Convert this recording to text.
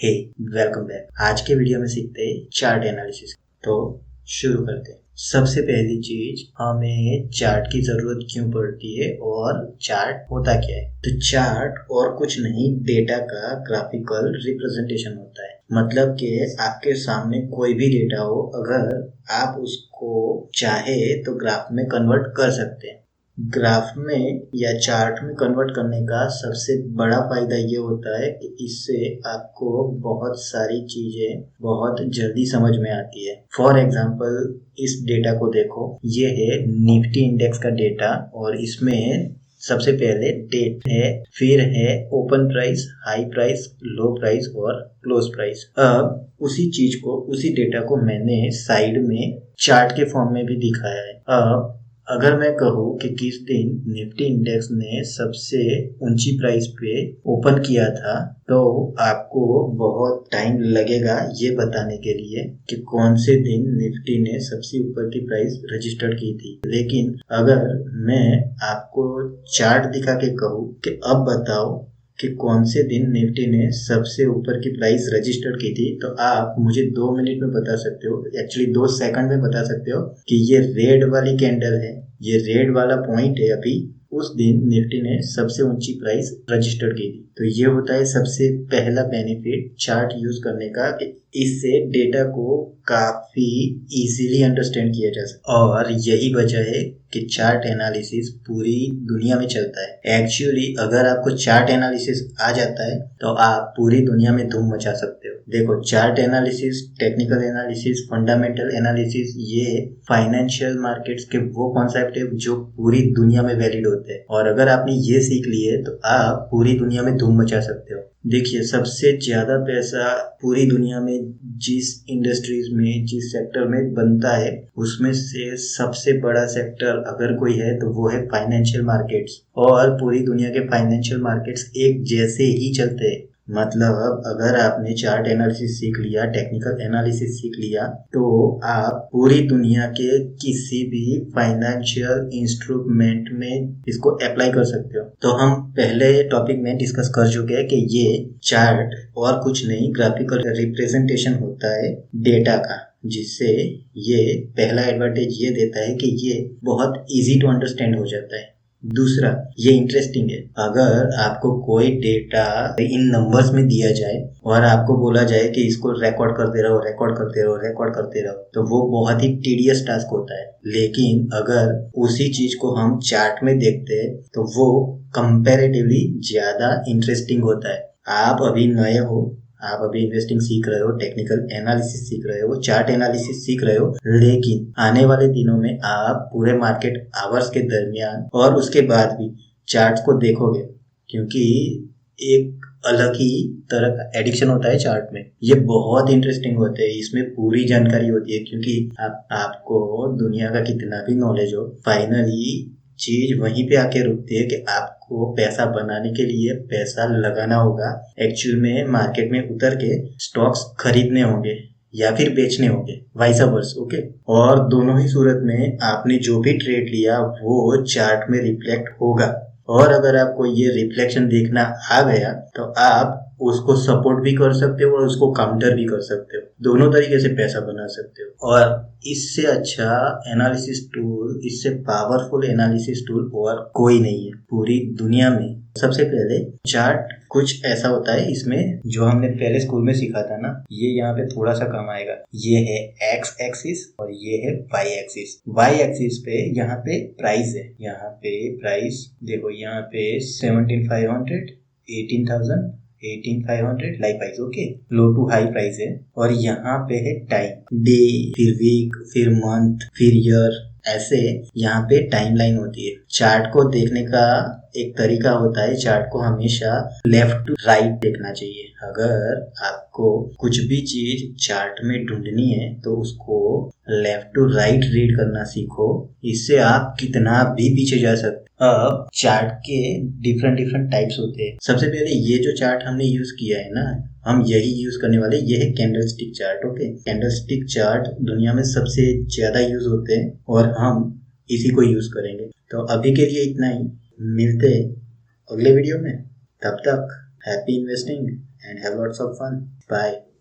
हे welcome back. आज के video में सीखते हैं चार्ट एनालिसिस। तो शुरू करते हैं। सबसे पहली चीज, हमें चार्ट की जरूरत क्यों पड़ती है और चार्ट होता क्या है। तो चार्ट और कुछ नहीं, डेटा का ग्राफिकल रिप्रेजेंटेशन होता है। मतलब कि आपके सामने कोई भी डेटा हो, अगर आप उसको चाहे तो ग्राफ में कन्वर्ट कर सकते हैं। ग्राफ में या चार्ट में कन्वर्ट करने का सबसे बड़ा फायदा ये होता है कि इससे आपको बहुत सारी चीजें बहुत जल्दी समझ में आती है। फॉर एग्जांपल, इस डेटा को देखो, ये है निफ्टी इंडेक्स का डेटा और इसमें सबसे पहले डेट है, फिर है ओपन प्राइस, हाई प्राइस, लो प्राइस और क्लोज प्राइस। अब उसी चीज को, उसी डेटा को मैंने साइड में चार्ट के फॉर्म में भी दिखाया है। अब अगर मैं कहूँ कि किस दिन निफ्टी इंडेक्स ने सबसे ऊंची प्राइस पे ओपन किया था, तो आपको बहुत टाइम लगेगा ये बताने के लिए कि कौन से दिन निफ्टी ने सबसे ऊपर की प्राइस रजिस्टर की थी। लेकिन अगर मैं आपको चार्ट दिखा के कहूँ कि अब बताओ कि कौन से दिन निफ्टी ने सबसे ऊपर की प्राइस रजिस्टर की थी, तो आप मुझे 2 मिनट में बता सकते हो, एक्चुअली 2 सेकंड में बता सकते हो कि ये रेड वाली कैंडल है, ये रेड वाला पॉइंट है, अभी उस दिन निफ्टी ने सबसे ऊंची प्राइस रजिस्टर की थी। तो ये होता है सबसे पहला बेनिफिट चार्ट यूज करने का, इससे डेटा को काफी इजीली अंडरस्टैंड किया जा सकता है। और यही वजह है कि चार्ट एनालिसिस पूरी दुनिया में चलता है। एक्चुअली अगर आपको चार्ट एनालिसिस आ जाता है तो आप पूरी दुनिया में धूम मचा सकते हो। देखो, chart analysis, technical analysis, fundamental analysis, ये फाइनेंशियल मार्केट्स के वो कॉन्सेप्ट है जो पूरी दुनिया में वैलिड होते हैं। और अगर आपने ये सीख लिए तो आप पूरी दुनिया में धूम मचा सकते हो। देखिए, सबसे ज्यादा पैसा पूरी दुनिया में जिस इंडस्ट्रीज में, जिस सेक्टर में बनता है, उसमें से सबसे बड़ा सेक्टर अगर कोई है तो वो है फाइनेंशियल मार्केट्स। और पूरी दुनिया के फाइनेंशियल मार्केट्स एक जैसे ही चलते हैं। मतलब अगर आपने चार्ट एनालिसिस सीख लिया, टेक्निकल एनालिसिस सीख लिया, तो आप पूरी दुनिया के किसी भी फाइनेंशियल इंस्ट्रूमेंट में इसको अप्लाई कर सकते हो। तो हम पहले टॉपिक में डिस्कस कर चुके हैं कि ये चार्ट और कुछ नहीं, ग्राफिकल रिप्रेजेंटेशन होता है डेटा का, जिससे ये पहला एडवांटेज ये देता है कि ये बहुत इजी टू अंडरस्टैंड हो जाता है। दूसरा, ये इंटरेस्टिंग है। अगर आपको कोई डेटा इन नंबर्स में दिया जाए और आपको बोला जाए कि इसको रिकॉर्ड करते रहो, रिकॉर्ड करते रहो, रिकॉर्ड करते रहो, तो वो बहुत ही टीडियस टास्क होता है। लेकिन अगर उसी चीज को हम चार्ट में देखते हैं तो वो कंपैरेटिवली ज्यादा इंटरेस्टिंग होता है। आप अभी नए हो, आप अभी इन्वेस्टिंग सीख रहे हो, टेक्निकल एनालिसिस सीख रहे हो, चार्ट एनालिसिस सीख रहे हो, लेकिन आने वाले दिनों में आप पूरे मार्केट आवर्स के दरमियान और उसके बाद भी चार्ट्स को देखोगे, क्योंकि एक अलग ही तरह का एडिक्शन होता है चार्ट में। ये बहुत इंटरेस्टिंग होते हैं, इसमें पूरी जानकारी होती है, क्योंकि आपको दुनिया का कितना भी नॉलेज हो, फाइनली चीज वहीं पे आके रुकती है कि आपको पैसा बनाने के लिए पैसा लगाना होगा। एक्चुअल में मार्केट में उतर के स्टॉक्स खरीदने होंगे या फिर बेचने होंगे, वाइस वर्सा। ओके, और दोनों ही सूरत में आपने जो भी ट्रेड लिया वो चार्ट में रिफ्लेक्ट होगा। और अगर आपको ये रिफ्लेक्शन देखना आ गया तो आप उसको सपोर्ट भी कर सकते हो और उसको काउंटर भी कर सकते हो। दोनों तरीके से पैसा बना सकते हो। और इससे अच्छा एनालिसिस टूल, इससे पावरफुल एनालिसिस टूल और कोई नहीं है पूरी दुनिया में। सबसे पहले चार्ट कुछ ऐसा होता है, इसमें जो हमने पहले स्कूल में सीखा था ना, ये यहाँ पे थोड़ा सा कम आएगा। ये है एक्स एक्सिस और ये है वाई एक्सिस। वाई एक्सिस पे यहाँ पे प्राइस है, यहाँ पे प्राइस देखो, यहाँ पे 17,500, 18,000, 18,500 like price. Okay, low to high price है। और यहाँ पे है टाइम, डे, फिर वीक, फिर मंथ, फिर ईयर, ऐसे यहाँ पे टाइमलाइन होती है। चार्ट को देखने का एक तरीका होता है, चार्ट को हमेशा लेफ्ट टू राइट देखना चाहिए। अगर आपको कुछ भी चीज चार्ट में ढूंढनी है तो उसको लेफ्ट टू राइट रीड करना सीखो, इससे आप कितना भी पीछे जा सकते। अब चार्ट के डिफरेंट टाइप्स होते हैं। सबसे पहले ये जो चार्ट हमने यूज किया है ना, हम यही यूज करने वाले, ये है candle stick chart. Okay, candle stick chart दुनिया में सबसे ज्यादा यूज होते हैं और हम इसी को यूज करेंगे। तो अभी के लिए इतना ही, मिलते हैं अगले वीडियो में। तब तक happy investing and have lots of fun. Bye.